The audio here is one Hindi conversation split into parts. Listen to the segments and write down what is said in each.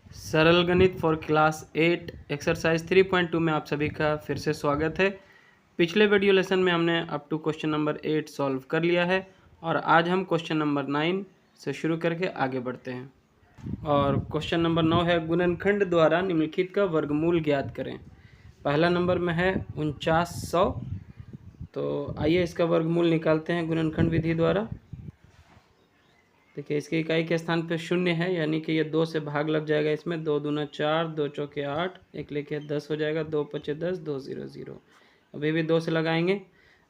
सरल गणित फॉर क्लास 8 एक्सरसाइज 3.2 में आप सभी का फिर से स्वागत है। पिछले वीडियो लेसन में हमने up to question number 8 solve कर लिया है और आज हम क्वेश्चन नंबर 9 से शुरू करके आगे बढ़ते हैं। और क्वेश्चन नंबर 9 है गुणनखंड द्वारा निम्नलिखित का वर्गमूल ज्ञात करें। पहला नंबर में है 4900। तो आइए इसका वर्गमूल निकालते हैं गुणनखंड विधि द्वारा। देखिए इसके इकाई के स्थान पे शून्य है, यानी कि ये 2 से भाग लग जाएगा इसमें। 2 दूना 4, 2 चौके 8, एक लेके 10 हो जाएगा। 2 पचे 10, 2 0 0। अभी भी 2 से लगाएंगे।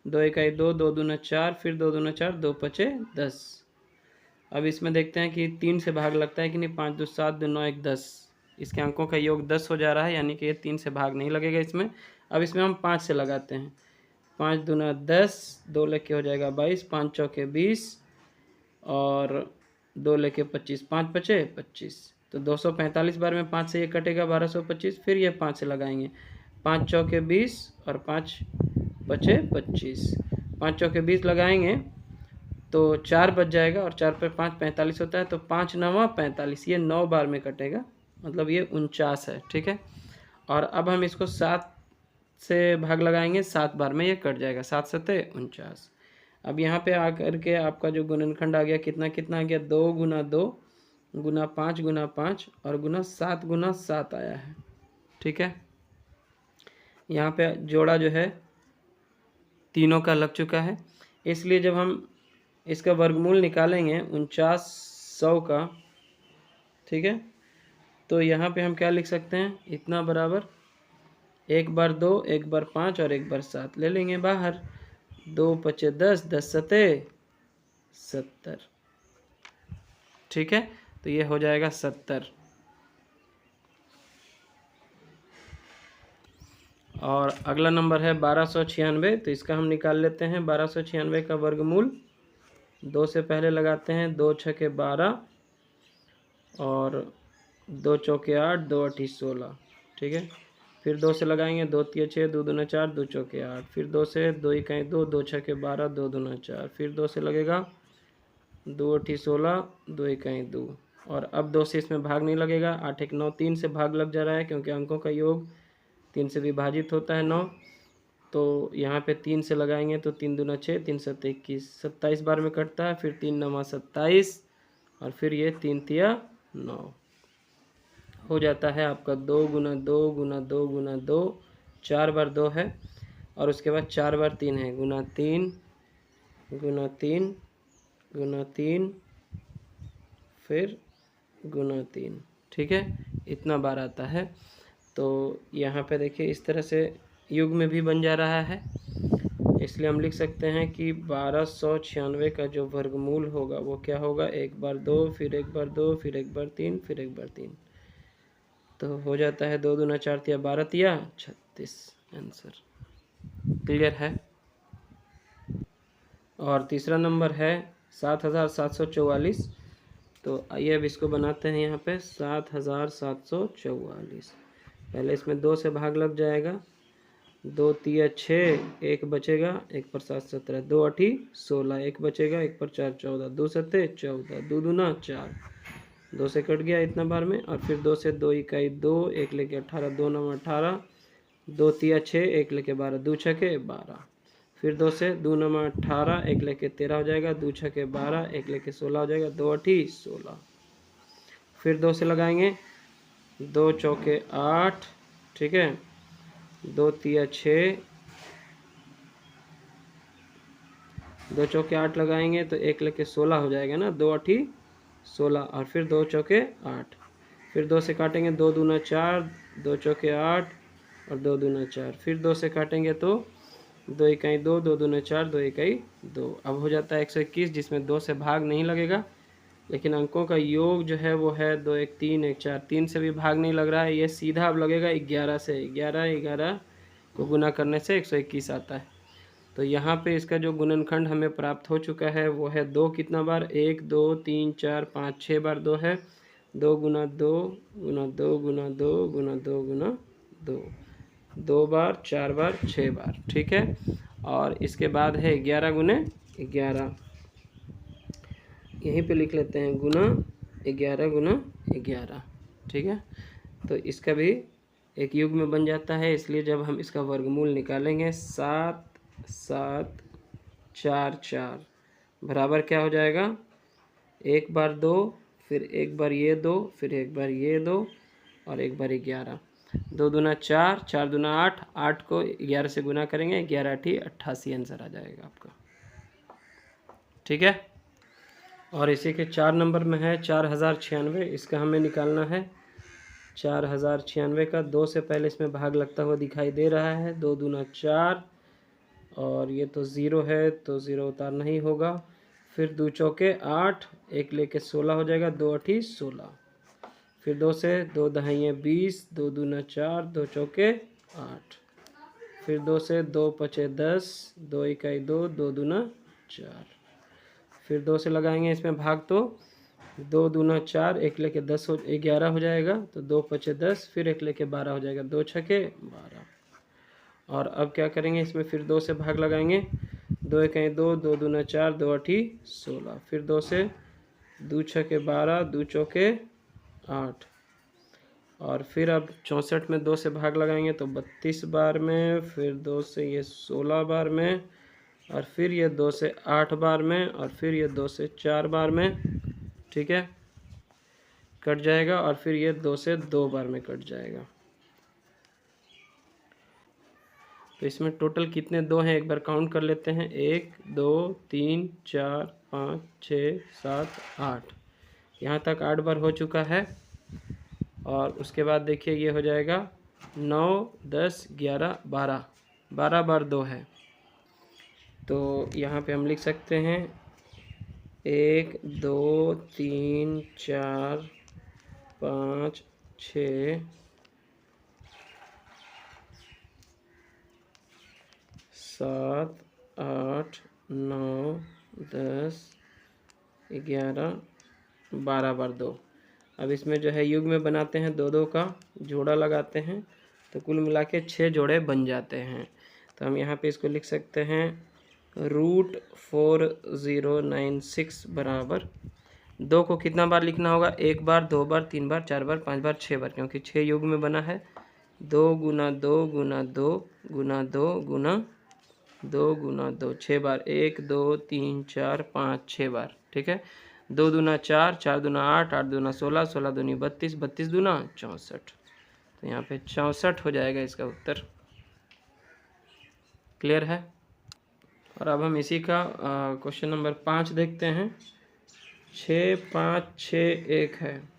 2 इकाई 2, 2 दूना 4, फिर 2 दूना 4, 2 पचे 10। अब इसमें देखते हैं कि 3 से भाग लगता है कि नहीं। 5 2 7, 2 9 1 10। इसके अंकों का योग 10 हो जा रहा है, यानी कि ये 3 से भाग नहीं लगेगा इसमें। अब इसमें हम 5 से लगाते हैं। 5 दूना 10, 2 लेके हो जाएगा 22, 5 चौके 20 और 2 लेके 25, 5 पचे 25। तो 245 बार में 5 से ये कटेगा 1225। फिर ये 5 से लगाएंगे। 5 चौके 20 और 5 पचे 25। 5 चौके 20 लगाएंगे तो 4 बच जाएगा और 4 पर 5 45 होता है। तो 5 9 45, ये 9 बार में कटेगा, मतलब ये 49 है। ठीक है। और अब हम इसको 7 से भाग लगाएंगे, 7 बार में ये कट जाएगा। 7 सत्ते 49। अब यहाँ पे आकर के आपका जो गुणनखंड आ गया, कितना कितना आ गया, 2 गुना 2 गुना 5 गुना 5 और गुना 7 आया है। ठीक है। यहाँ पे जोड़ा जो है तीनों का लग चुका है, इसलिए जब हम इसका वर्गमूल निकालेंगे 4900 का, ठीक है, तो यहाँ पे हम क्या लिख सकते हैं, इतना बराबर 1 बार 2, 1 बार 5 और 1 बार 7 ले लेंगे बाहर। 2 पचे 10, 10 सत्ते 70। ठीक है। तो ये हो जाएगा 70। और अगला नंबर है 1296। तो इसका हम निकाल लेते हैं। 1296 का वर्गमूल 2 से पहले लगाते हैं। 2 छके 12 और 2 चौके 8, 2 अठी 16। ठीक है। फिर 2 से लगाएंगे। 2 तिया 6, 2 दूना 4, 2 चौके 8। फिर 2 से 2 इकाई 2, 2 छके 12, 2 दूना 4। फिर 2 से लगेगा। 2 अठी 16, 2 इकाई 2। और अब 2 से इसमें भाग नहीं लगेगा। 8 1 9, 3 से भाग लग जा रहा है क्योंकि अंकों का योग 3 से विभाजित होता है 9। तो यहाँ पे 3 से लगाएंगे तो 3 दूना 6, 3 सत्ते 21, 27 बार में कटता है। फिर 3 9 27 और फिर ये 3 तिया 9 हो जाता है आपका 2 गुना 2 गुना 2 गुना 2। 4 बार 2 है और उसके बाद 4 बार 3 है। गुना 3 गुना 3 गुना 3 फिर गुना 3। ठीक है। इतना बार आता है। तो यहाँ पे देखिए इस तरह से युग में भी बन जा रहा है, इसलिए हम लिख सकते हैं कि 1296 का जो वर्गमूल होगा वो क्या होगा, 1 बार 2, फिर 1 बार 2, फिर 1 बार 3, फिर 1 बार 3। तो हो जाता है 2 दूना 4 तिया 12 तिया 36। आंसर क्लियर है। और तीसरा नंबर है 7744। तो आइए अब इसको बनाते हैं। यहाँ पे 7744। पहले इसमें 2 से भाग लग जाएगा। 2 तिया 6, 1 बचेगा, 1 पर 7 17, 2 अठी 16, 1 बचेगा, 1 पर 4 14, 2 सत्ते 14, 2 दूना 4, 2 से कट गया इतना बार में। और फिर 2 से 2 इकाई 2, 1 लेके 18, 2 9 18, 2 तिया 6, 1 लेके 12, 2 छके 12। फिर 2 से 2 9 18, 1 लेके 13 हो जाएगा, 2 छके 12, 1 लेके 16 हो जाएगा, 2 अठी 16। फिर 2 से लगाएंगे। 2 चौके 8। ठीक है। 2 तिया 6, 2 चौके 8 लगाएंगे तो 1 लेके 16 हो जाएगा ना, 2 अठी 16 और फिर 2 चौके 8। फिर 2 से काटेंगे। 2 दूना 4, 2 चौके 8 और 2 दूना 4। फिर 2 से काटेंगे तो 2 इकाई 2, 2 दूना 4, 2 इकाई 2। अब हो जाता है 121, जिसमें 2 से भाग नहीं लगेगा, लेकिन अंकों का योग जो है वो है 2 1 3 1 4। 3 से भी भाग नहीं लग रहा है, ये सीधा अब लगेगा 11 से। 11 को गुना करने से 121 आता है। तो यहाँ पे इसका जो गुणनखंड हमें प्राप्त हो चुका है वो है 2 कितना बार, 1 2 3 4 5 6 बार 2 है। 2 गुना 2 गुना 2 गुना 2 गुना 2 गुना 2, 2 बार 4 बार 6 बार। ठीक है। और इसके बाद है 11 गुने 11, यहीं पे लिख लेते हैं गुना 11 गुना 11। ठीक है, तो इसका भी एक युग में बन जाता है, इसलिए जब हम इसका वर्गमूल निकालेंगे 7 7 4 4 बराबर क्या हो जाएगा, एक बार 2, फिर एक बार ये 2, फिर एक बार ये 2 और एक बार 11, 2 दूना 4, 4 दूना 8, 8 को 11 से गुना करेंगे, 11 8 88 आंसर आ जाएगा आपका। ठीक है, और इसी के 4 नंबर में है 4096, इसका हमें निकालना है 4096 का। 2 से पहले इसमें भाग लगता हुआ दिखाई दे रहा है, 2 दूना 4 और ये तो 0 है तो 0 उतारना ही होगा, फिर 2 चौके 8, एक लेके 16 हो जाएगा, 2 8 16, फिर 2 से 2 दहाइयाँ 20, 2 दूना 4, 2 चौके 8, फिर 2 से 2 पचे 10, 2 इकाई 2, 2 दूना 4, फिर 2 से लगाएंगे इसमें भाग, तो 2 दूना 4, एक लेके 10 हो 11 हो जाएगा, तो 2 पचे 10, फिर एक लेके 12 हो जाएगा, 2 छके 12। और अब क्या करेंगे, इसमें फिर 2 से भाग लगाएंगे, 2 इकाई 2, 2 दूना 4, 2 8 16, फिर 2 से 2 छके 12, 2 चौके 8, और फिर अब 64 में 2 से भाग लगाएंगे तो 32 बार में, फिर 2 से ये 16 बार में, और फिर ये 2 से 8 बार में, और फिर ये 2 से 4 बार में, ठीक है, कट जाएगा, और फिर ये 2 से 2 बार में कट जाएगा। तो इसमें टोटल कितने 2 हैं, एक बार काउंट कर लेते हैं, 1 2 3 4 5 6 7 8, यहाँ तक 8 बार हो चुका है। और उसके बाद देखिए ये हो जाएगा 9 10 11 12, 12 बार 2 है, तो यहाँ पे हम लिख सकते हैं 1 2 3 4 5 6 7 8 9 10 11 12 बार 2। अब इसमें जो है युग में बनाते हैं, 2 2 का जोड़ा लगाते हैं, तो कुल मिला के 6 जोड़े बन जाते हैं। तो हम यहाँ पे इसको लिख सकते हैं √4096 बराबर 2 को कितना बार लिखना होगा, 1 बार 2 बार 3 बार 4 बार 5 बार 6 बार, क्योंकि 6 युग में बना है। 2 गुना 2 गुना 2 गुना 2 गुना 2 गुना 2, 6 बार, 1 2 3 4 5 6 बार, ठीक है। 2 दूना 4, 4 दूना 8, 8 दूना 16, 16 दूनी 32, 32 दूना 64, तो यहाँ पे 64 हो जाएगा इसका उत्तर। क्लियर है। और अब हम इसी का क्वेश्चन नंबर 5 देखते हैं। 6 5 6 1 है।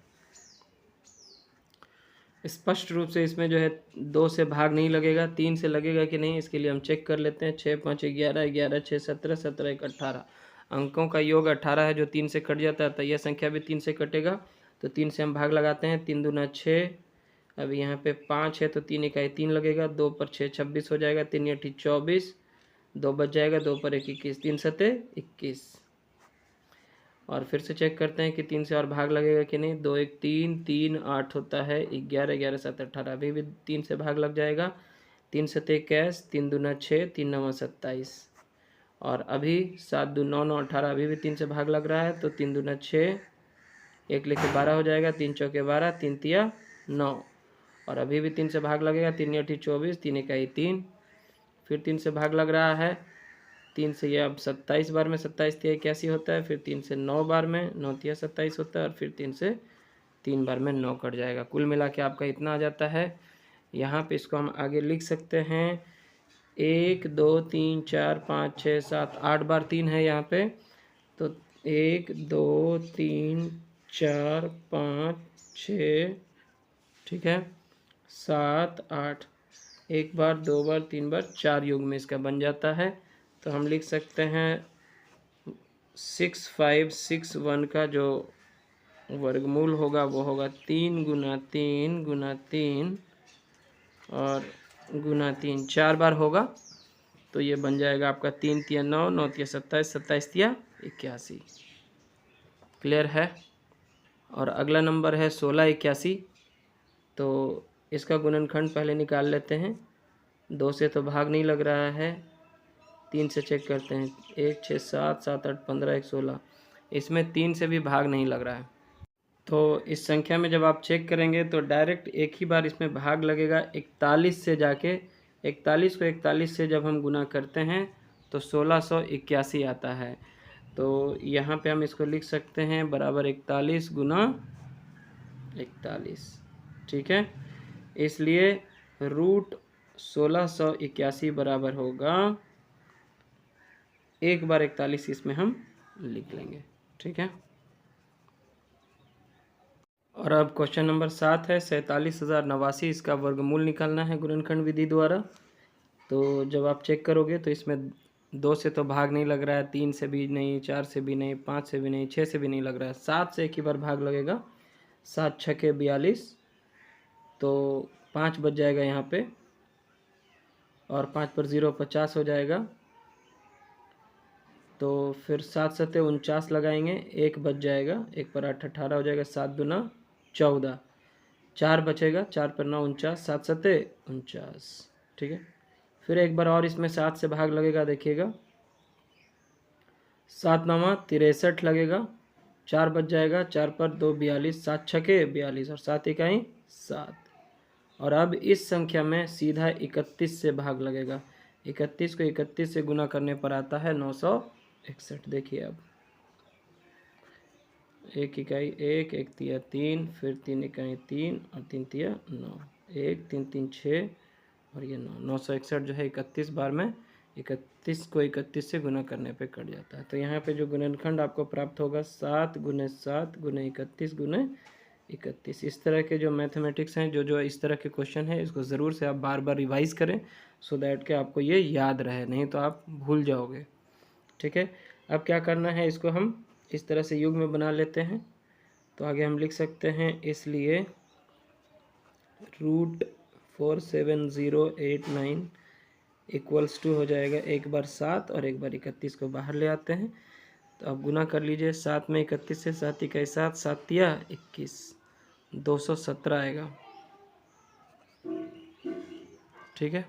स्पष्ट रूप से इसमें जो है 2 से भाग नहीं लगेगा, 3 से लगेगा कि नहीं, इसके लिए हम चेक कर लेते हैं। 6 5 11, 11 6 17, 17 1 18, अंकों का योग 18 है, जो 3 से कट जाता है, तो यह संख्या भी 3 से कटेगा, तो 3 से हम भाग लगाते हैं। 3 दूना 6, अब यहाँ पे 5 है तो 3 इकाई 3 लगेगा, 2 पर 6 26 हो जाएगा, 3 8 24, 2 बच जाएगा, 2 पर 1 21, 3 7 21। और फिर से चेक करते हैं कि 3 से और भाग लगेगा कि नहीं। 2 1 3, 3 8 होता है, 11 11 7 18, अभी भी 3 से भाग लग जाएगा। 3 7 21, 3 दूना 6, 3 9 27, और अभी 7 2 9 9 18, अभी भी 3 से भाग लग रहा है, तो 3 दूना 6, 1 लेके 12 हो जाएगा, 3 चौके 12, 3 तिया 9, और अभी भी 3 से भाग लगेगा। 3 8 24, 3 इकाई 3, फिर 3 से भाग लग रहा है, 3 से यह अब 27 बार में 27 तिया 81 होता है, फिर 3 से 9 बार में 9 तिया 27 होता है, और फिर 3 से 3 बार में 9 कट जाएगा। कुल मिला के आपका इतना आ जाता है। यहाँ पे इसको हम आगे लिख सकते हैं 1 2 3 4 5 6 7 8 बार 3 है यहाँ पे, तो 1 2 3 4 5 6, ठीक है, 7 8, 1 बार 2 बार 3 बार 4 युग में इसका बन जाता है। तो हम लिख सकते हैं 6561 का जो वर्गमूल होगा वो होगा 3 गुना 3 गुना 3 और गुना 3, 4 बार होगा, तो ये बन जाएगा आपका 3 तिया 9, 9 तिया 27, 27 तिया 81। क्लियर है। और अगला नंबर है 16 81, तो इसका गुणनखंड पहले निकाल लेते हैं। 2 से तो भाग नहीं लग रहा है, 3 से चेक करते हैं। 1 6 7 7 8 15 1 16, इसमें 3 से भी भाग नहीं लग रहा है, तो इस संख्या में जब आप चेक करेंगे तो डायरेक्ट एक ही बार इसमें भाग लगेगा 41 से जाके 41 को 41 से जब हम गुना करते हैं तो 1681 आता है। तो यहाँ पे हम इसको लिख सकते हैं बराबर 41 गुना 41, ठीक है। इसलिए रूट 1681 बराबर होगा, एक बार 41 इसमें हम लिख लेंगे, ठीक है। और अब क्वेश्चन नंबर 7 है 47,089, इसका वर्गमूल निकालना है गुणनखंड विधि द्वारा। तो जब आप चेक करोगे तो इसमें 2 से तो भाग नहीं लग रहा है, 3 से भी नहीं, 4 से भी नहीं, 5 से भी नहीं, 6 से भी नहीं लग रहा है, 7 से एक ही बार भाग लगेगा। 7 छके 42, तो 5 बच जाएगा यहाँ पे, और 5 पर 0 50 हो जाएगा। तो फिर 7 सते 49 लगाएंगे, 1 बच जाएगा, 1 पर 8 18 हो जाएगा, 7 दूना 14, 4 बचेगा, 4 पर 9 49, 7 सते 49, ठीक है। फिर एक बार और इसमें 7 से भाग लगेगा, देखिएगा 7 9 63 लगेगा, 4 बच जाएगा, 4 पर 2 42, 7 छके 42 और 7 इकाई 7। और अब इस संख्या में सीधा 31 से भाग लगेगा, 31 को 31 से गुना करने पर आता है 961। देखिए अब 1 इकाई 1, 1 तिया 3, फिर 3 इकाई 3 और 3 तिया 9, 1 3 3 6 और ये 961 जो है 31 बार में 31 को 31 से गुना करने पे कट जाता है। तो यहाँ पे जो गुणनखंड आपको प्राप्त होगा 7 गुने 7 गुने 31 गुने 31। इस तरह के जो मैथमेटिक्स हैं, जो इस तरह के क्वेश्चन है, इसको ज़रूर से आप बार बार रिवाइज़ करें, सो दैट कि आपको ये याद रहे, नहीं तो आप भूल जाओगे, ठीक है। अब क्या करना है, इसको हम इस तरह से युग में बना लेते हैं। तो आगे हम लिख सकते हैं, इसलिए रूट 47089 इक्वल्स टू हो जाएगा, एक बार 7 और एक बार 31 को बाहर ले आते हैं। तो अब गुना कर लीजिए, 7 में 31 से, 7 इकाई 7, 7 तिया 21, 217 आएगा, ठीक है।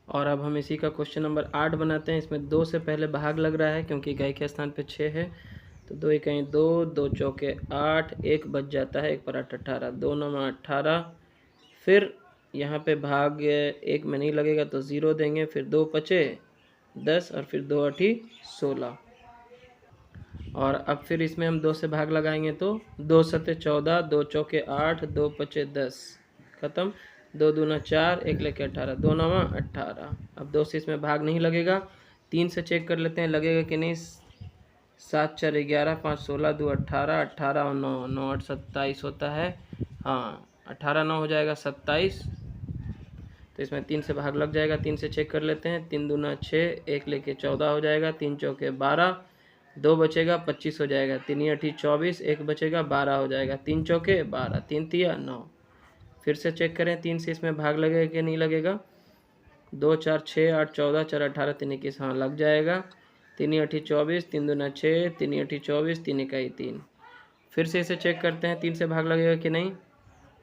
और अब हम इसी का क्वेश्चन नंबर 8 बनाते हैं। इसमें 2 से पहले भाग लग रहा है क्योंकि इकाई के स्थान पे 6 है। तो 2 इकाई 2, 2 चौके 8, 1 बच जाता है, 1 पर 8 18, 2 9 18। फिर यहाँ पे भाग 1 में नहीं लगेगा तो 0 देंगे, फिर 2 पचे 10 और फिर 2 8 16। और अब फिर इसमें हम 2 से भाग लगाएंगे तो 2 सते 14, 2 चौके 8, 2 पचे 10, खत्म। 2 दूना 4, 1 लेके 18, 2 9 18। अब 2 से इसमें भाग नहीं लगेगा, 3 से चेक कर लेते हैं लगेगा कि नहीं। 7 4 11, 5 16, 2 18, 18 और 9 9 8 27 होता है, हाँ 18 9 हो जाएगा 27। तो इसमें 3 से भाग लग जाएगा, 3 से चेक कर लेते हैं। 3 दूना 6, 1 लेके 14 हो जाएगा, 3 चौके 12, 2 बचेगा 25 हो जाएगा, 3 8 24, 1 बचेगा 12 हो जाएगा, 3 चौके 12, 3 तिया 9। फिर से चेक करें 3 से इसमें भाग लगेगा कि नहीं लगेगा। 2 4 6 8 14, 4 18, 3 21, हाँ लग जाएगा। 3 8 24, 3 दूना 6, 3 8 24, 3 इकाई 3। फिर से इसे चेक करते हैं 3 से भाग लगेगा कि नहीं।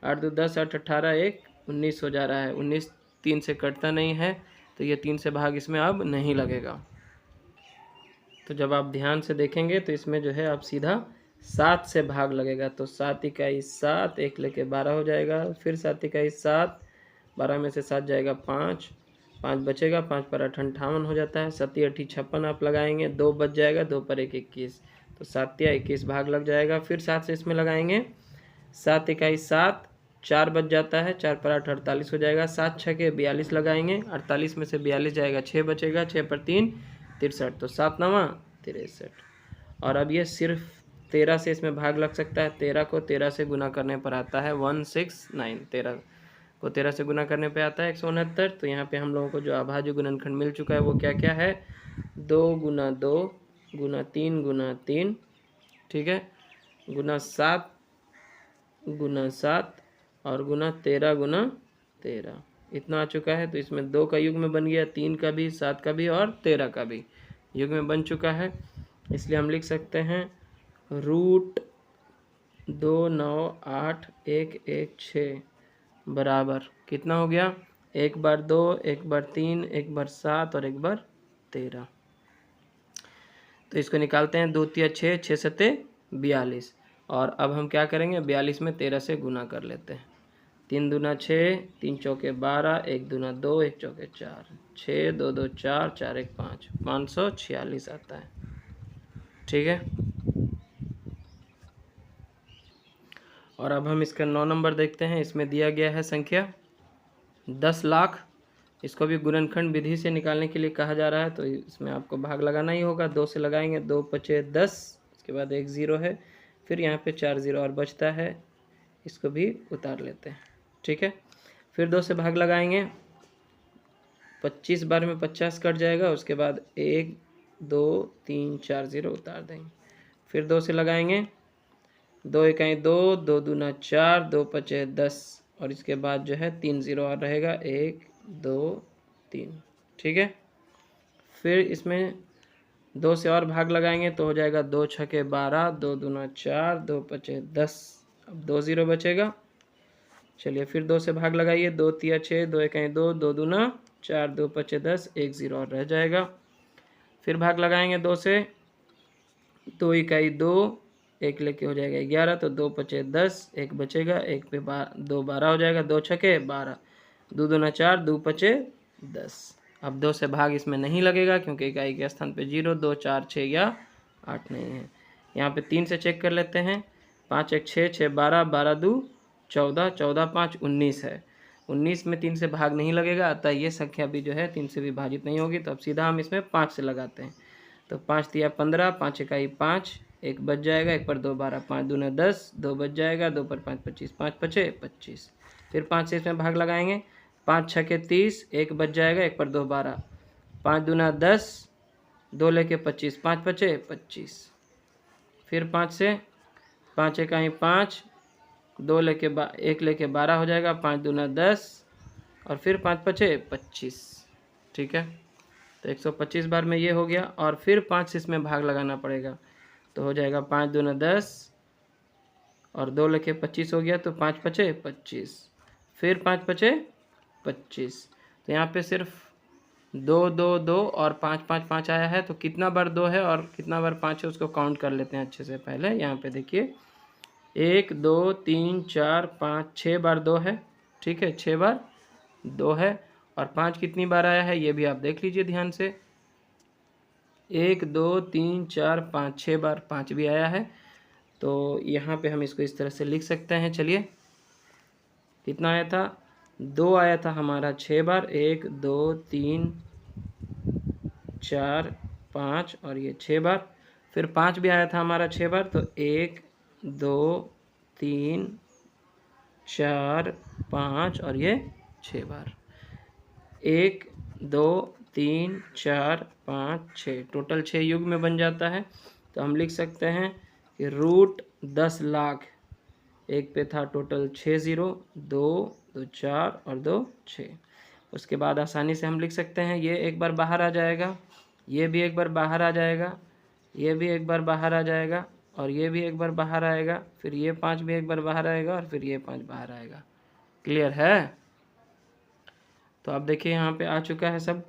8 2 10, 8 18, 1 19 हो जा रहा है, 19 3 से कटता नहीं है, तो ये 3 से भाग इसमें अब नहीं लगेगा। तो जब आप ध्यान से देखेंगे तो इसमें जो है आप सीधा 7 से भाग लगेगा। तो 7 इकाई 7, 1 लेके 12 हो जाएगा, फिर 7 इकाई 7, 12 में से 7 जाएगा 5, 5 बचेगा, 5 पर 8 58 हो जाता है, 7 8 56 आप लगाएंगे, 2 बच जाएगा, 2 पर 1 21, तो 7 या 21 भाग लग जाएगा। फिर 7 से इसमें लगाएंगे, 7 इकाई 7, 4 बच जाता है, 4 पर 8 48 हो जाएगा, 7 छके 42 लगाएंगे, 48 में से 42 जाएगा, 6 बचेगा, 6 पर 3 63, तो 7 9 63। और अब ये सिर्फ 13 से इसमें भाग लग सकता है, 13 को 13 से गुना करने पर आता है 169, 13 को 13 से गुना करने पे आता है 169। तो यहाँ पे हम लोगों को जो अभाज्य गुणनखंड मिल चुका है वो क्या क्या है, 2 गुना 2 गुना 3 गुना 3, ठीक है, गुना 7 गुना 7 और गुना 13 गुना 13, इतना आ चुका है। तो इसमें 2 का युग्म बन गया, 3 का भी, 7 का भी और 13 का भी युग्म बन चुका है। इसलिए हम लिख सकते हैं रूट 2 9 8 1 1 6 बराबर कितना हो गया, 1 बार 2, 1 बार 3, 1 बार 7 और 1 बार 13। तो इसको निकालते हैं, 2 तिया 6, 6 सते 42। और अब हम क्या करेंगे, 42 में 13 से गुना कर लेते हैं। 3 दूना 6, 3 चौके 12, 1 दूना 2, 1 चौके 4, 6 2 2 4, 4 1 5, 546 आता है। ठीक है। और अब हम इसका 9 नंबर देखते हैं। इसमें दिया गया है संख्या 10 लाख। इसको भी गुणनखंड विधि से निकालने के लिए कहा जा रहा है, तो इसमें आपको भाग लगाना ही होगा। 2 से लगाएंगे, 2 पचे 10, उसके बाद 1 ज़ीरो है, फिर यहाँ पे 4 ज़ीरो और बचता है, इसको भी उतार लेते हैं। ठीक है। फिर 2 से भाग लगाएंगे, 25 बार में 50 कट जाएगा, उसके बाद 1 2 3 4 ज़ीरो उतार देंगे। फिर 2 से लगाएंगे, 2 इकाई 2, 2 दूना 4, 2 पचे 10, और इसके बाद जो है 3 ज़ीरो और रहेगा, 1 2 3। ठीक है। फिर इसमें 2 से और भाग लगाएंगे तो हो जाएगा 2 छके 12, 2 दूना 4, 2 पचे 10, अब 2 ज़ीरो बचेगा। चलिए फिर 2 से भाग लगाइए, 2 तिया 6, 2 इकाई 2, 2 दूना 4, 2 पचे 10, 1 ज़ीरो और रह जाएगा। फिर भाग लगाएंगे 2 से, 2 इकाई 2, 1 लेके हो जाएगा 11, तो 2 पचे 10, 1 बचेगा, 1 पे 2 12 हो जाएगा, 2 छके 12, 2 दूना 4, 2 पचे 10। अब 2 से भाग इसमें नहीं लगेगा क्योंकि इकाई के स्थान पे 0 2 4 6 या 8 नहीं है। यहाँ पे 3 से चेक कर लेते हैं, 5 1 6, 6 12, 12 2 14, 14 5 19 है। 19 में 3 से भाग नहीं लगेगा, अतः ये संख्या भी जो है 3 से विभाजित नहीं होगी। तो अब सीधा हम इसमें 5 से लगाते हैं, तो 5 तिया 15, 5 इकाई 5, 1 बच जाएगा, 1 पर 2 12, 5 दूना 10, 2 बच जाएगा, 2 पर 5 25, 5 पचे 25। फिर 5 से इसमें भाग लगाएंगे, 5 छके 30, 1 बच जाएगा, 1 पर 2 12, 5 दूना 10, 2 लेके 25, 5 पचे 25। फिर 5 से 5 इकाई 5, 2 लेके 1 लेके 12 हो जाएगा, 5 दूना 10, और फिर 5 पचे 25। ठीक है। तो 125 बार में ये हो गया, और फिर 5 से इसमें भाग लगाना पड़ेगा, तो हो जाएगा 5 दूना 10, और 2 लेके 25 हो गया, तो 5 पचे 25, फिर 5 पचे 25। तो यहाँ पे सिर्फ 2 2 2 और 5 5 5 आया है, तो कितना बार 2 है और कितना बार 5 है उसको काउंट कर लेते हैं अच्छे से। पहले यहाँ पे देखिए, 1 2 3 4 5, 6 बार 2 है। ठीक है, 6 बार 2 है, और 5 कितनी बार आया है ये भी आप देख लीजिए ध्यान से, 1 2 3 4 5, 6 बार 5 भी आया है। तो यहाँ पे हम इसको इस तरह से लिख सकते हैं। चलिए, कितना आया था, 2 आया था हमारा 6 बार, 1 2 3 4 5, और ये 6 बार। फिर 5 भी आया था हमारा 6 बार, तो 1 2 3 4 5, और ये 6 बार, 1 2 3 4 5 6, टोटल 6 युग में बन जाता है। तो हम लिख सकते हैं कि रूट 10 लाख, एक पे था टोटल 6 ज़ीरो, 2 2 4 और 2 6। उसके बाद आसानी से हम लिख सकते हैं, ये एक बार बाहर आ जाएगा, ये भी एक बार बाहर आ जाएगा, ये भी एक बार बाहर आ जाएगा, और ये भी एक बार बाहर आएगा, फिर ये 5 भी एक बार बाहर आएगा, और फिर ये 5 बाहर आएगा। क्लियर है। तो अब देखिए यहाँ पे आ चुका है सब।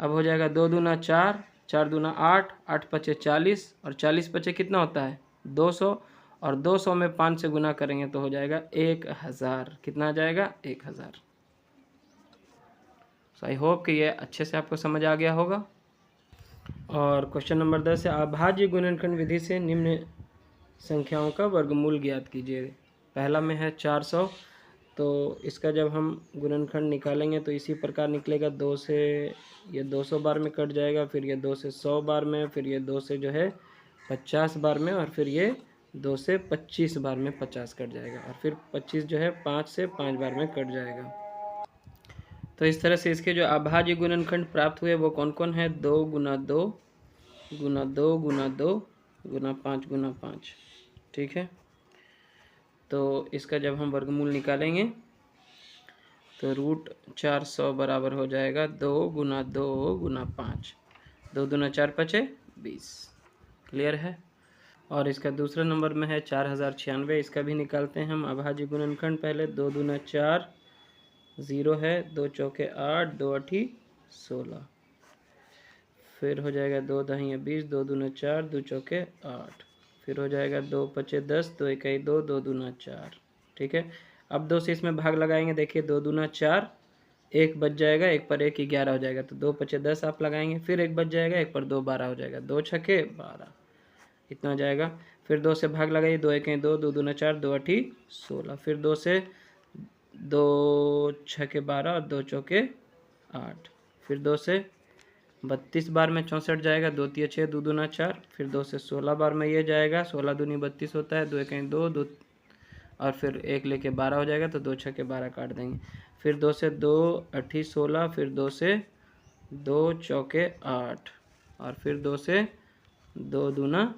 अब हो जाएगा 2 दूना 4, 4 दूना 8, 8 पचे 40, और 40 पचे कितना होता है 200, और 200 में 5 से गुना करेंगे तो हो जाएगा 1000। कितना आ जाएगा 1000। सो आई होप कि ये अच्छे से आपको समझ आ गया होगा। और क्वेश्चन नंबर 10 है, अभाज्य गुणनखंड विधि से निम्न संख्याओं का वर्गमूल ज्ञात कीजिए। पहला में है 400, तो इसका जब हम गुणनखंड निकालेंगे तो इसी प्रकार निकलेगा, 2 से ये 200 बार में कट जाएगा, फिर ये 2 से 100 बार में, फिर ये 2 से जो है 50 बार में, और फिर ये 2 से 25 बार में 50 कट जाएगा, और फिर 25 जो है 5 से 5 बार में कट जाएगा। तो इस तरह से इसके जो अभाज्य गुणनखंड प्राप्त हुए वो कौन कौन है, 2 गुना 2 गुना 2 गुना 2 गुना 5 गुना 5। ठीक है। तो इसका जब हम वर्गमूल निकालेंगे तो रूट 400 बराबर हो जाएगा 2 गुना 2 गुना 5, 2 दूना 4 पचे 20। क्लियर है। और इसका दूसरा नंबर में है 4096, इसका भी निकालते हैं हम अभाज्य गुणनखंड। पहले 2 दूना 4, 0 है, 2 चौके 8, 2 अठी 16, फिर हो जाएगा 2 दहिया 20, 2 दूना 4, 2 चौके 8, फिर हो जाएगा 2 पचे 10, 2 इकाई 2, 2 दूना 4। ठीक है, अब 2 से इसमें भाग लगाएंगे, देखिए 2 दूना 4, एक बच जाएगा, एक पर एक 11 हो जाएगा, तो 2 पचे 10 आप लगाएंगे, फिर एक बच जाएगा, एक पर 2 12 हो जाएगा, 2 छके 12 इतना हो जाएगा। फिर 2 से भाग लगाइए, 2 इकाई 2, 2 दूना 4, 2 अठी 16, फिर 2 से 2 छके 12 और 2 चौके 8, फिर 2 से 32 बार में 64 जाएगा, 2 तिया 6, 2 दूना 4, फिर 2 से 16 बार में ये जाएगा, 16 दूनी 32 होता है, 2 इकाई 2, 2 और फिर एक लेके 12 हो जाएगा, तो 2 छके 12 काट देंगे, फिर 2 से 2 अठी 16, फिर 2 से 2 चौके 8 और फिर 2 से 2 दूना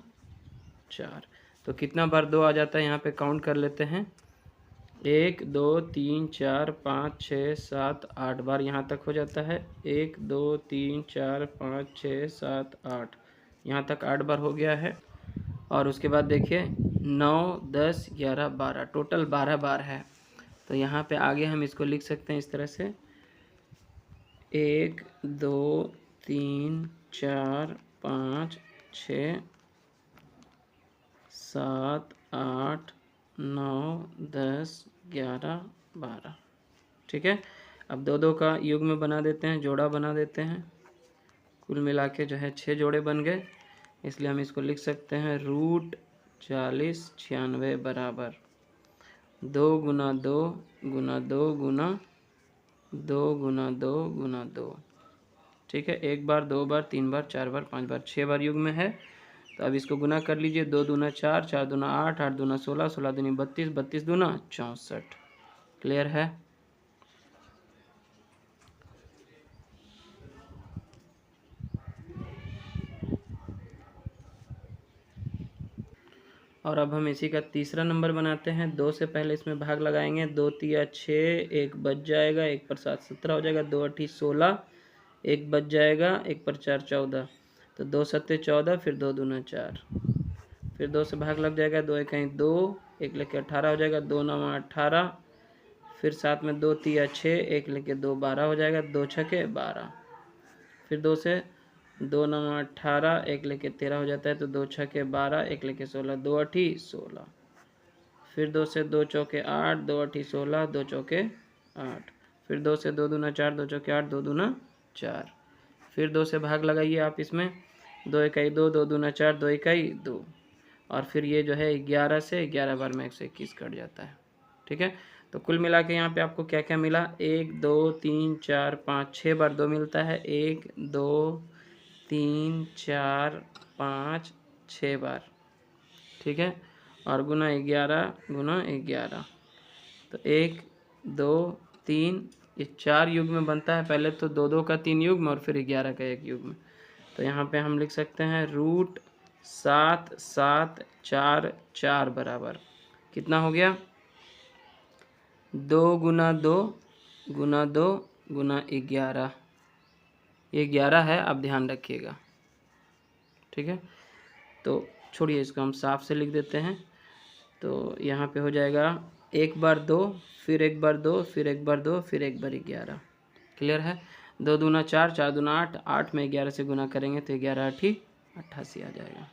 4। तो कितना बार 2 आ जाता है यहाँ पे काउंट कर लेते हैं, 1 2 3 4 5 6 7 8 बार यहाँ तक हो जाता है, 1 2 3 4 5 6 7 8 यहाँ तक 8 बार हो गया है। और उसके बाद देखिए 9 10 11 12 टोटल 12 बार है। तो यहाँ पे आगे हम इसको लिख सकते हैं इस तरह से, 1 2 3 4 5 6 7 8 9 10 11 12। ठीक है, अब 2 2 का युग्म बना देते हैं, जोड़ा बना देते हैं, कुल मिला के जो है 6 जोड़े बन गए, इसलिए हम इसको लिख सकते हैं √40 96 बराबर 2 गुना 2 गुना 2 गुना 2 गुना 2 गुना 2। ठीक है, एक बार, 2 बार, 3 बार, 4 बार, 5 बार, 6 बार युग्म है। तो अब इसको गुना कर लीजिए, 2 दूना 4, 4 दूना 8, 8 दूना 16, 16 दूनी 32, 32 दूना 64। क्लियर है? और अब हम इसी का तीसरा नंबर बनाते हैं। 2 से पहले इसमें भाग लगाएंगे, 2 तिया 6, एक बच जाएगा, एक पर 7 17 हो जाएगा, 2 अठी 16, एक बच जाएगा, एक पर 4 14, तो 2 सत्ते 14, फिर 2 दूना 4, फिर 2 से भाग लग जाएगा, 2 इकाई 2, एक लेके 18 हो जाएगा, 2 9 18, फिर साथ में 2 तिया 6, एक लेके 2 12 हो जाएगा, 2 छके 12, फिर 2 से 2 9 18, एक लेके 13 हो जाता है, तो 2 छके 12, एक लेके 16, 2 अठी 16, फिर 2 से 2 चौके 8, 2 अठी 16, 2 चौके 8, फिर 2 से 2 दूना 4, 2 चौके 8, 2 दूना 4, फिर 2 से भाग लगाइए आप इसमें, 2 इकाई 2, 2 दूना 4, 2 इकाई 2, और फिर ये जो है 11 से 11 बार में 121 कट जाता है। ठीक है, तो कुल मिला के यहाँ पे आपको क्या क्या मिला, 1 2 3 4 5 6 बार 2 मिलता है, 1 2 3 4 5 6 बार। ठीक है, और गुना 11 गुना 11, तो 1 2 3 ये 4 युग्म में बनता है, पहले तो 2 2 का 3 युग्म और फिर 11 का 1 युग्म। तो यहाँ पे हम लिख सकते हैं √7 7 4 4 बराबर कितना हो गया, 2 गुना 2 गुना 2 गुना 11, ये 11 है, आप ध्यान रखिएगा। ठीक है, तो छोड़िए इसको हम साफ से लिख देते हैं। तो यहाँ पे हो जाएगा 1 बार 2, फिर 1 बार 2, फिर 1 बार 2, फिर 1 बार 11। क्लियर है? 2 दूना 4, 4 दूना 8, 8 में 11 से गुना करेंगे तो 11 अठी 88 आ जाएगा।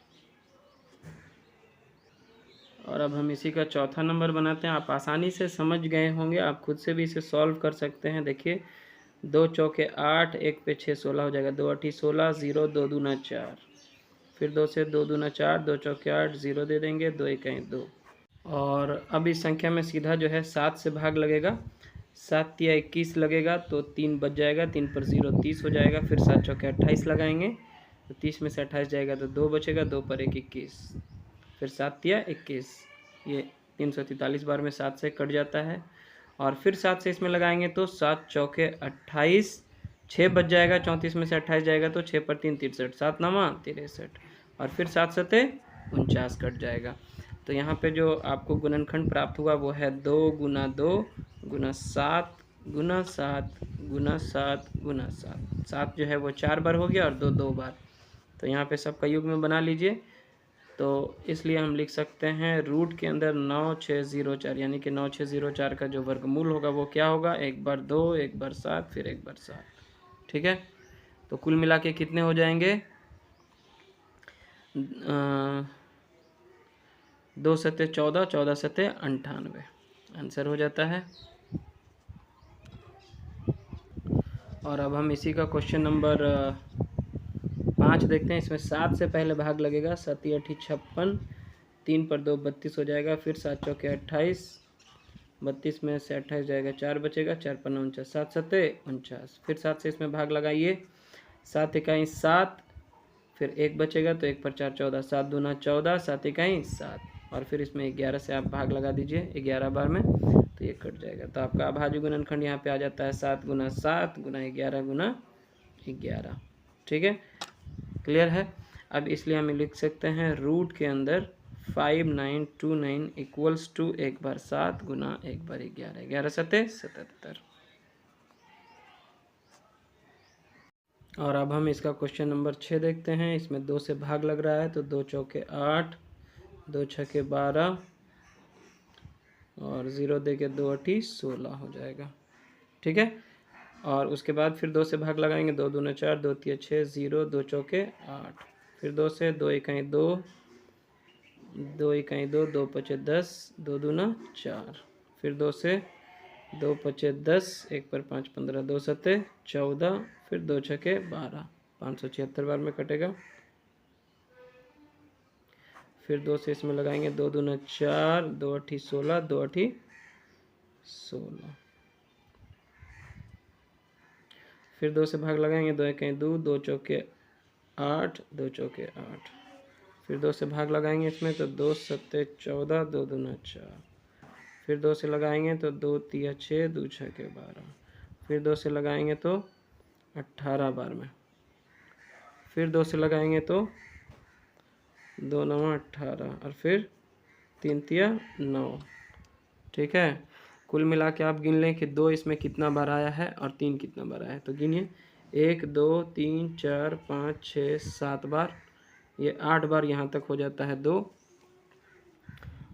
और अब हम इसी का चौथा नंबर बनाते हैं। आप आसानी से समझ गए होंगे, आप खुद से भी इसे सॉल्व कर सकते हैं। देखिए 2 चौके 8, 1 पे 6 16 हो जाएगा, 2 अठी 16, 0 2 दूना 4, फिर 2 से 2 दूना 4, 2 चौके 8, 0 दे देंगे, 2 इकाई 2। और अब इस संख्या में सीधा जो है 7 से भाग लगेगा, 7 तिया 21 लगेगा, तो 3 बच जाएगा, 3 पर 0 30 हो जाएगा, फिर 7 चौके 28 लगाएंगे, तो 30 में से 28 जाएगा तो 2 बचेगा, 2 पर 1 21, फिर 7 तिया 21, ये 343 बार में 7 से कट जाता है। और फिर 7 से इसमें लगाएंगे तो 7 चौके 28, 6 बच जाएगा, 34 में से 28 जाएगा तो 6 पर 3 63, 7 9 63, और फिर 7 सते 49 कट जाएगा। तो यहाँ पे जो आपको गुणनखंड प्राप्त हुआ वो है 2 गुना 2 गुना 7 गुना 7 गुना 7 गुना 7, 7 जो है वो 4 बार हो गया और 2 2 बार। तो यहाँ पे सबका युग्म बना लीजिए। तो इसलिए हम लिख सकते हैं रूट के अंदर 9604, यानी कि 9604 का जो वर्गमूल होगा वो क्या होगा, 1 बार 2, 1 बार 7, फिर 1 बार 7। ठीक है, तो कुल मिला के कितने हो जाएंगे, 2 सत्ते 14, 14 सत्ते 98 आंसर हो जाता है। और अब हम इसी का क्वेश्चन नंबर 5 देखते हैं। इसमें 7 से पहले भाग लगेगा, 7 8 56, 3 पर 2 32 हो जाएगा, फिर 7 चौके 28, 32 में से 28 जाएगा, 4 बचेगा, 4 पर 49, 7 सत्ते 49, फिर 7 से इसमें भाग लगाइए, 7 इकाई 7, फिर 1 बचेगा तो 1 पर 4 14, 7 दूना 14, 7 इकाई 7, और फिर इसमें 11 से आप भाग लगा दीजिए 11 बार में, तो ये कट जाएगा। तो आपका अभाज्य गुणनखंड यहाँ पे आ जाता है 7 गुना 7 गुना 11 गुना 11। ठीक है, क्लियर है। अब इसलिए हम लिख सकते हैं रूट के अंदर 5929 इक्वल्स टू 1 बार 7 गुना 1 बार 11, 11 सत्ते 77। और अब हम इसका क्वेश्चन नंबर 6 देखते हैं। इसमें 2 से भाग लग रहा है, तो 2 चौके 8, 2 छके 12 और 0 दे के 2 8 16 हो जाएगा। ठीक है, और उसके बाद फिर 2 से भाग लगाएंगे, 2 दूना 4, 2 तिया 6, 0, 2 चौके 8, फिर 2 से 2 इकाई 2, 2 इकाई 2, 2 पचे 10, 2 दूना 4, फिर 2 से 2 पचे 10, 1 पर 5 15, 2 सत्ते 14, फिर 2 छके 12, 576 बार में कटेगा। फिर 2 से इसमें लगाएंगे, 2 दूना 4, 2 अठी 16, 2 अठी 16, फिर 2 से भाग लगाएंगे, 2 इकाई 2, 2 चौके 8, 2 चौके 8, फिर 2 से भाग लगाएंगे इसमें, तो 2 सत्ते 14, 2 दूना 4, फिर 2 से लगाएंगे तो 2 तिया 6, 2 छके 12, फिर 2 से लगाएंगे तो 18 बार में, फिर 2 से लगाएंगे तो 2 9 18, और फिर 3 तिया 9। ठीक है, कुल मिला के आप गिन लें कि 2 इसमें कितना बार आया है और 3 कितना बार आया है। तो गिनिए, 1 2 3 4 5 6 7 बार, ये 8 बार यहाँ तक हो जाता है 2।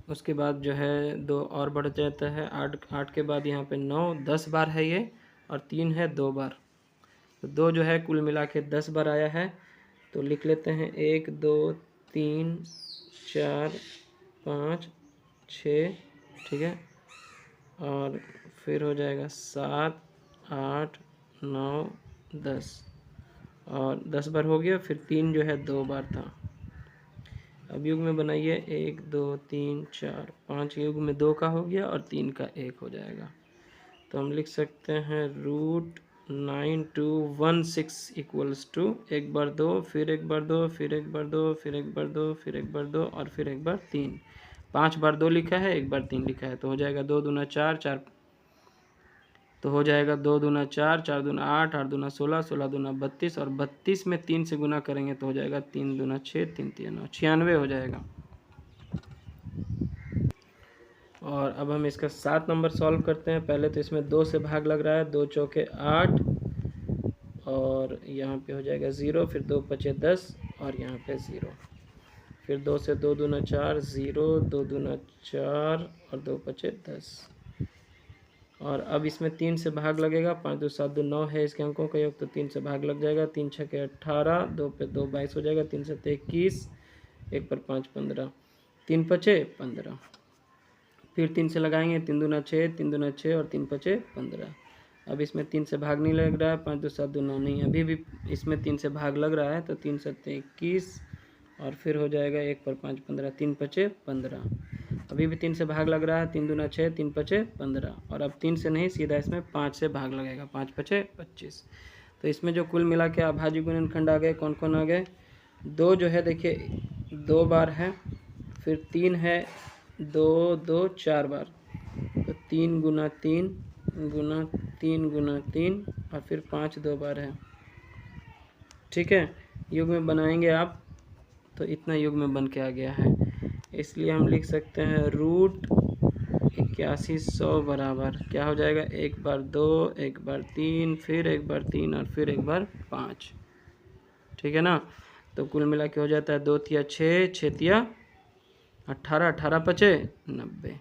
उसके बाद जो है 2 और बढ़ जाता है, 8 के बाद यहाँ पे 9 10 बार है ये, और 3 है 2 बार, तो 2 जो है कुल मिला के 10 बार आया है। तो लिख लेते हैं 1 2 3 4 5 6, ठीक है, और फिर हो जाएगा 7 8 9 10, और 10 बार हो गया, फिर 3 जो है 2 बार था। अब युग में बनाइए, 1 2 3 4 5 युग में 2 का हो गया और 3 का 1 हो जाएगा। तो हम लिख सकते हैं रूट 9216 इक्वल्स टू 1 बार 2, फिर 1 बार 2, फिर 1 बार 2, फिर 1 बार 2, फिर 1 बार 2, और फिर 1 बार 3। 5 बार 2 लिखा है, 1 बार 3 लिखा है, तो हो जाएगा 2 दूना 4 4, तो हो जाएगा 2 दूना 4 4 दूना 8 8 दूना 16 16 दूना 32, और 32 में 3 से गुना करेंगे तो हो जाएगा 3 दूना 6 3 3 9 96 हो जाएगा। और अब हम इसका 7 नंबर सॉल्व करते हैं। पहले तो इसमें 2 से भाग लग रहा है, 2 चौके 8, और यहाँ पे हो जाएगा 0, फिर 2 पचे 10, और यहाँ पे 0, फिर 2 से 2 दूना 4 0, 2 दूना 4, और 2 पचे 10, और अब इसमें 3 से भाग लगेगा, 5 2 7 2 9 है इसके अंकों का योग, तो 3 से भाग लग जाएगा, 3 छके 18, 2 पे 2 22 हो जाएगा, 3 सत्ते 21, 1 पर 5 15, 3 पचे 15, फिर 3 से लगाएंगे, 3 दूना 6 3 दूना 6, और 3 पचे 15। अब इसमें 3 से भाग नहीं लग रहा है, 5 2 7 2 9 नहीं, अभी भी इसमें 3 से भाग लग रहा है, तो 3 सत्ते 21, और फिर हो जाएगा 1 पर 5 15, 3 पचे 15, अभी भी 3 से भाग लग रहा है, 3 दूना 6 3 पचे 15, और अब 3 से नहीं, सीधा इसमें 5 से भाग लगेगा, 5 पचे 25। तो इसमें जो कुल मिला के अभाज्य गुणनखंड आ गए, कौन कौन आ गए? 2 जो है देखिए 2 बार है, फिर 3 है 2 2 4 बार, तो 3 गुना 3 गुना 3 गुना 3, और फिर 5 2 बार है। ठीक है, युग में बनाएंगे आप तो इतना युग में बन के आ गया है, इसलिए हम लिख सकते हैं रूट 8100 बराबर क्या हो जाएगा, 1 बार 2 1 बार 3, फिर 1 बार 3, और फिर 1 बार 5। ठीक है ना, तो कुल मिला के हो जाता है 2 तिया 6 6 तिया 18 18 पचे 90।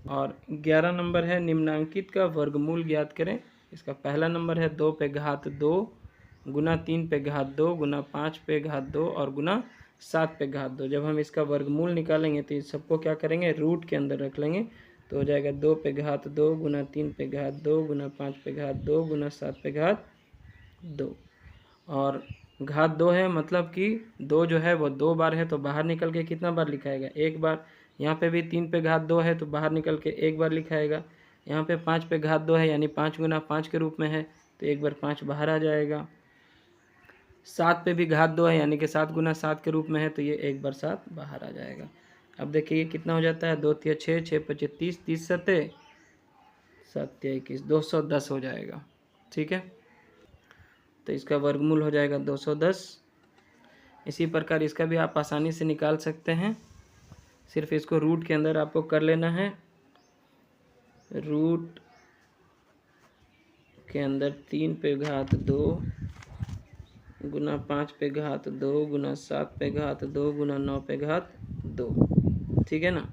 और 11 नंबर है निम्नांकित का वर्गमूल ज्ञात करें। इसका पहला नंबर है 2 पे घात 2 गुना 3 पे घात 2 गुना 5 पे घात 2 और गुना 7 पे घात 2। जब हम इसका वर्गमूल निकालेंगे तो इस सबको क्या करेंगे, रूट के अंदर रख लेंगे, तो हो जाएगा 2 पे घात 2 गुना 3 पे घात 2 गुना 5 पे घात 2 गुना 7 पे घात 2। और घात 2 है मतलब कि 2 जो है वो 2 बार है, तो बाहर निकल के कितना बार लिखाएगा, 1 बार। यहाँ पे भी 3 पे घात 2 है तो बाहर निकल के 1 बार लिखाएगा। यहाँ पे 5 पे घात 2 है यानी 5 गुना 5 के रूप में है, तो 1 बार 5 बाहर आ जाएगा। 7 पे भी घात 2 है यानी कि 7 गुना 7 के रूप में है, तो ये 1 बार 7 बाहर आ जाएगा। अब देखिए कितना हो जाता है, 2 तिया 6, 6 पचे 30, 30 सत्ते 7 21, 210 हो जाएगा। ठीक है, तो इसका वर्गमूल हो जाएगा 210। इसी प्रकार इसका भी आप आसानी से निकाल सकते हैं, सिर्फ इसको रूट के अंदर आपको कर लेना है। रूट के अंदर 3 पे घात 2 गुना 5 पे घात 2 गुना 7 पे घात 2 गुना 9 पे घात 2। ठीक है ना,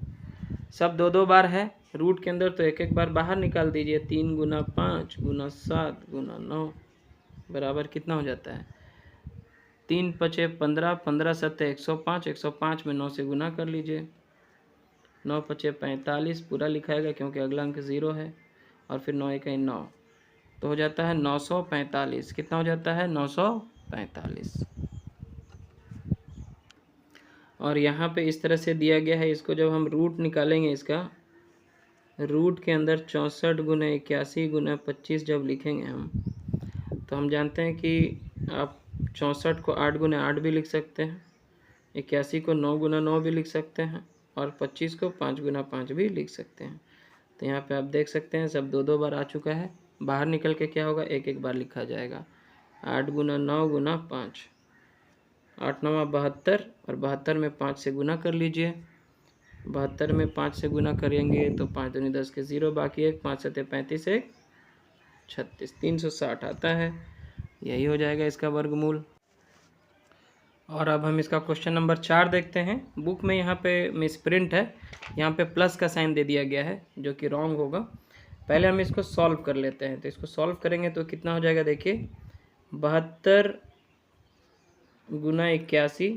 सब 2 बार है रूट के अंदर, तो 1 बार बाहर निकाल दीजिए। 3 गुना 5 गुना 7 गुना 9 बराबर कितना हो जाता है, 3 पचे 15, 15 सत्ते 105, 105 में 9 से गुना कर लीजिए। 9 पचे 45 पूरा लिखाएगा क्योंकि अगला अंक 0 है, और फिर 9 1 9, तो हो जाता है 945। कितना हो जाता है, 945। और यहाँ पे इस तरह से दिया गया है, इसको जब हम रूट निकालेंगे, इसका रूट के अंदर 64 गुना 81 गुना 25 जब लिखेंगे हम, तो हम जानते हैं कि आप 64 को 8 गुना 8 भी लिख सकते हैं, 81 को 9 गुना 9 भी लिख सकते हैं, और 25 को 5 गुना 5 भी लिख सकते हैं। तो यहाँ पे आप देख सकते हैं सब 2 बार आ चुका है। बाहर निकल के क्या होगा, 1 बार लिखा जाएगा। 8 गुना 9 गुना 5, 8 9 72, और 72 में 5 से गुना कर लीजिए। 72 में 5 से गुना करेंगे तो 5 दूनी 10 के 0 बाकी 1, 5 सत्ते 35, 1 36, 360 आता है। यही हो जाएगा इसका वर्गमूल। और अब हम इसका क्वेश्चन नंबर 4 देखते हैं। बुक में यहाँ पे मिसप्रिंट है, यहाँ पे प्लस का साइन दे दिया गया है जो कि रॉन्ग होगा। पहले हम इसको सॉल्व कर लेते हैं। तो इसको सॉल्व करेंगे तो कितना हो जाएगा, देखिए 72 गुना 81,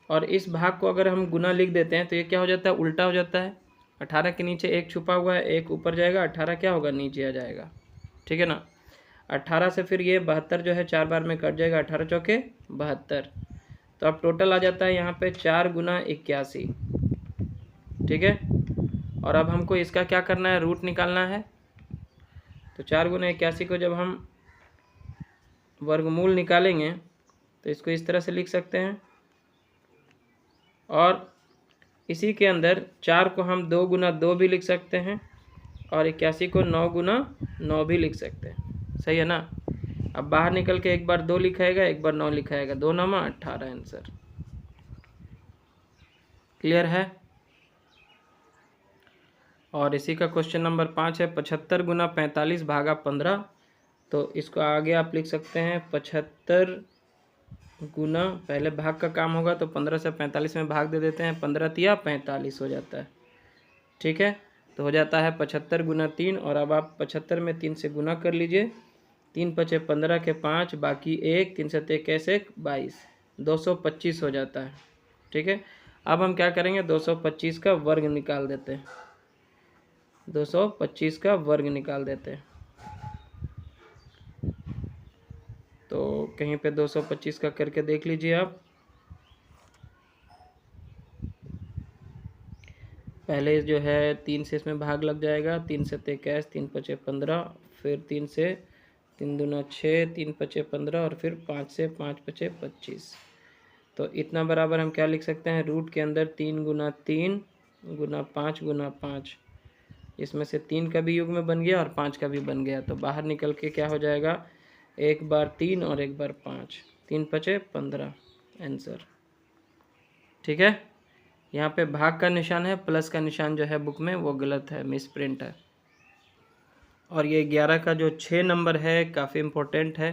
और इस भाग को अगर हम गुना लिख देते हैं तो ये क्या हो जाता है, उल्टा हो जाता है। 18 के नीचे 1 छुपा हुआ है, 1 ऊपर जाएगा, 18 क्या होगा, नीचे आ जाएगा। ठीक है ना, 18 से फिर ये 72 जो है 4 बार में कट जाएगा, 18 चौके 72, तो अब टोटल आ जाता है यहाँ पे 4 गुना 81। ठीक है, और अब हमको इसका क्या करना है, रूट निकालना है। तो 4 गुना 81 को जब हम वर्गमूल निकालेंगे तो इसको इस तरह से लिख सकते हैं, और इसी के अंदर 4 को हम 2 गुना 2 भी लिख सकते हैं, और 81 को 9 गुना 9 भी लिख सकते हैं। सही है ना। अब बाहर निकल के 1 बार 2 लिखाएगा, 1 बार 9 लिखाएगा, 2 9 18 आंसर। क्लियर है। और इसी का क्वेश्चन नंबर 5 है, 75 गुना 45 भागा 15। तो इसको आगे आप लिख सकते हैं 75 गुना, पहले भाग का काम होगा तो 15 से 45 में भाग दे देते हैं, 15 तिया 45 हो जाता है। ठीक है, तो हो जाता है 75 गुना 3, और अब आप 75 में 3 से गुना कर लीजिए। 3 पचे 15 के 5 बाकी 1, 3 सत्ते 21 22, 225 हो जाता है। ठीक है, अब हम क्या करेंगे, 225 का वर्ग निकाल देते हैं। 225 का वर्ग निकाल देते हैं। तो कहीं पे 225 का करके देख लीजिए आप। पहले जो है 3 से इसमें भाग लग जाएगा, 3 से 21, 3 पचे 15, फिर 3 से 3 दूना 6, 3 पचे 15, और फिर 5 से 5 पचे 25। तो इतना बराबर हम क्या लिख सकते हैं, रूट के अंदर 3 गुना 3 गुना 5 गुना 5, इसमें से 3 का भी युग्म बन गया और 5 का भी बन गया, तो बाहर निकल के क्या हो जाएगा, 1 बार 3 और 1 बार 5, 3 पचे 15 आंसर। ठीक है, यहाँ पे भाग का निशान है, प्लस का निशान जो है बुक में वो गलत है, मिसप्रिंट है। और ये 11 का जो 6 नंबर है काफ़ी इम्पोर्टेंट है,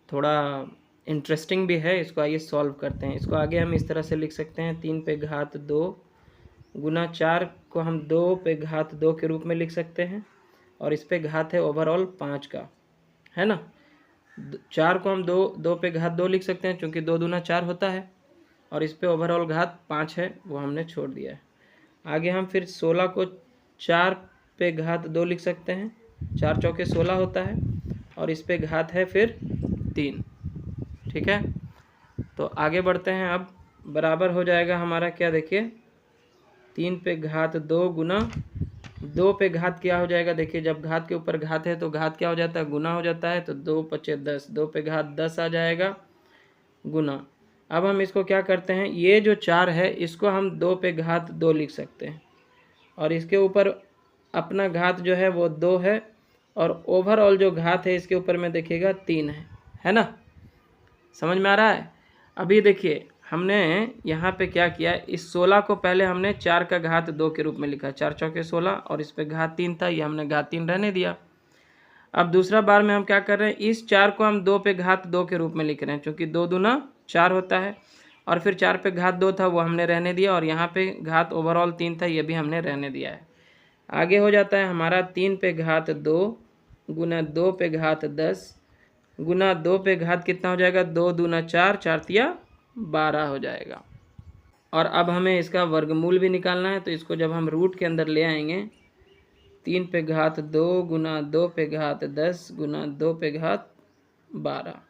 थोड़ा इंटरेस्टिंग भी है। इसको आइए सॉल्व करते हैं। इसको आगे हम इस तरह से लिख सकते हैं, 3 पे घात 2 गुना 4 को हम 2 पे घात 2 के रूप में लिख सकते हैं, और इस पे घात है ओवरऑल 5 का, है ना। 4 को हम 2 पे घात 2 लिख सकते हैं, क्योंकि 2 दूना 4 होता है, और इस पे ओवरऑल घात 5 है, वो हमने छोड़ दिया है। आगे हम फिर 16 को 4 पे घात 2 लिख सकते हैं, 4 चौके 16 होता है, और इस पे घात है फिर 3। ठीक है, तो आगे बढ़ते हैं। अब बराबर हो जाएगा हमारा क्या, देखिए 3 पे घात 2 गुना 2 पे घात क्या हो जाएगा, देखिए जब घात के ऊपर घात है तो घात क्या हो जाता है, गुना हो जाता है, तो 2 पचे 10, 2 पे घात 10 आ जाएगा गुना। अब हम इसको क्या करते हैं, ये जो 4 है इसको हम 2 पे घात 2 लिख सकते हैं, और इसके ऊपर अपना घात जो है वो 2 है, और ओवरऑल जो घात है इसके ऊपर में देखिएगा 3 है ना। समझ में आ रहा है। अभी देखिए हमने यहाँ पे क्या किया, इस 16 को पहले हमने 4 का घात 2 के रूप में लिखा, 4 चौके 16, और इस पे घात 3 था, ये हमने घात 3 रहने दिया। अब दूसरा बार में हम क्या कर रहे हैं, इस 4 को हम 2 पे घात 2 के रूप में लिख रहे हैं, क्योंकि 2 दूना 4 होता है, और फिर 4 पे घात 2 था वो हमने रहने दिया, और यहाँ पे घात ओवरऑल 3 था, ये भी हमने रहने दिया है। आगे हो जाता है हमारा 3 पे घात 2 गुना 2 पे घात 10 गुना 2 पे घात कितना हो जाएगा, 2 दूना 4, 4 तिया 12 हो जाएगा। और अब हमें इसका वर्गमूल भी निकालना है, तो इसको जब हम रूट के अंदर ले आएंगे, 3 पे घात 2 गुना 2 पे घात 10 गुना 2 पे घात 12,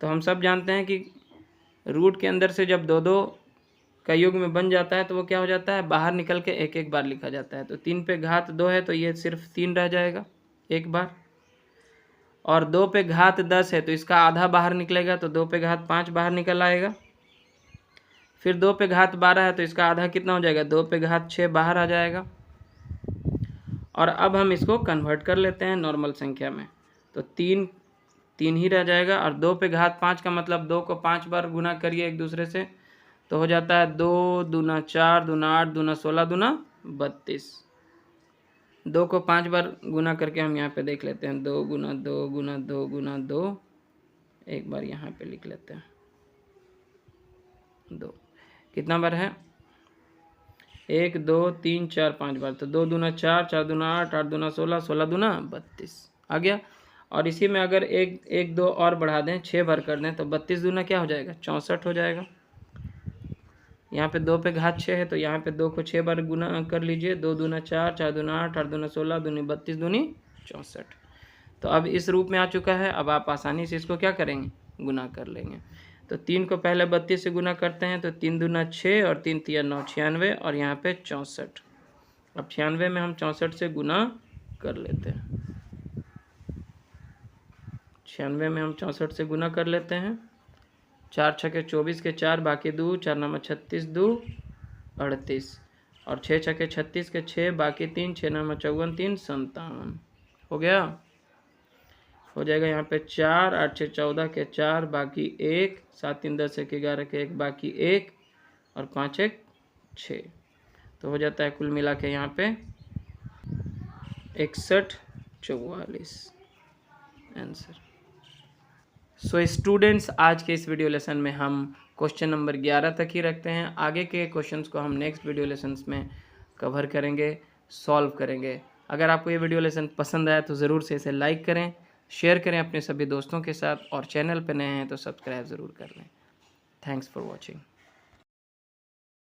तो हम सब जानते हैं कि रूट के अंदर से जब 2 का युग में बन जाता है तो वो क्या हो जाता है, बाहर निकल के एक एक बार लिखा जाता है। तो 3 पे घात 2 है तो ये सिर्फ 3 रह जाएगा एक बार, और 2 पे घात 10 है तो इसका आधा बाहर निकलेगा, तो 2 पे घात 5 बाहर निकल आएगा। फिर 2 पे घात 12 है तो इसका आधा कितना हो जाएगा, 2 पे घात 6 बाहर आ जाएगा। और अब हम इसको कन्वर्ट कर लेते हैं नॉर्मल संख्या में, तो 3 ही रह जाएगा, और 2 पे घात 5 का मतलब 2 को 5 बार गुना करिए एक दूसरे से, तो हो जाता है 2 दूना 4 दूना 8 दूना 16 दूना 32। 2 को 5 बार गुना करके हम यहाँ पे देख लेते हैं, 2 गुना 2 गुना 2 गुना 2, एक बार यहाँ पे लिख लेते हैं 2, कितना बार है, 1 2 3 4 5 बार, तो 2 दूना 4, 4 दूना 8, 8 दूना 16, 16 दूना 32 आ गया। और इसी में अगर 1 2 और बढ़ा दें, 6 बार कर दें, तो 32 दूना क्या हो जाएगा, 64 हो जाएगा। यहाँ पे 2 पे घात 6 है तो यहाँ पे 2 को 6 बार गुना कर लीजिए, 2 दूना 4, 4 दूना 8, 8 दूना 16, दूनी 32 दूनी 64। तो अब इस रूप में आ चुका है। अब आप आसानी से इसको क्या करेंगे, गुना कर लेंगे। तो 3 को पहले 32 से गुना करते हैं, तो 3 दूना 6 और 3 तिया 9, 96, और यहाँ पे 64। अब 96 में हम 64 से गुना कर लेते हैं, 96 में हम 64 से गुना कर लेते हैं, 4 छके 24 के 4 बाकी 2, 4 नामा 36 2 38, और 6 छके 36 के 6 बाकी 3, 6 नामा 54 3 57 हो गया। हो जाएगा यहाँ पे 4 8 6 14 के 4 बाकी 1, 7 3 10 1 11 के 1 बाकी 1, और 5 1 6, तो हो जाता है कुल मिला के यहाँ पे 61 44 आंसर। सो स्टूडेंट्स, आज के इस वीडियो लेसन में हम क्वेश्चन नंबर 11 तक ही रखते हैं। आगे के क्वेश्चंस को हम नेक्स्ट वीडियो लेसन्स में कवर करेंगे, सॉल्व करेंगे। अगर आपको ये वीडियो लेसन पसंद आया तो ज़रूर से इसे लाइक करें, शेयर करें अपने सभी दोस्तों के साथ, और चैनल पर नए हैं तो सब्सक्राइब ज़रूर कर लें। Thanks for watching.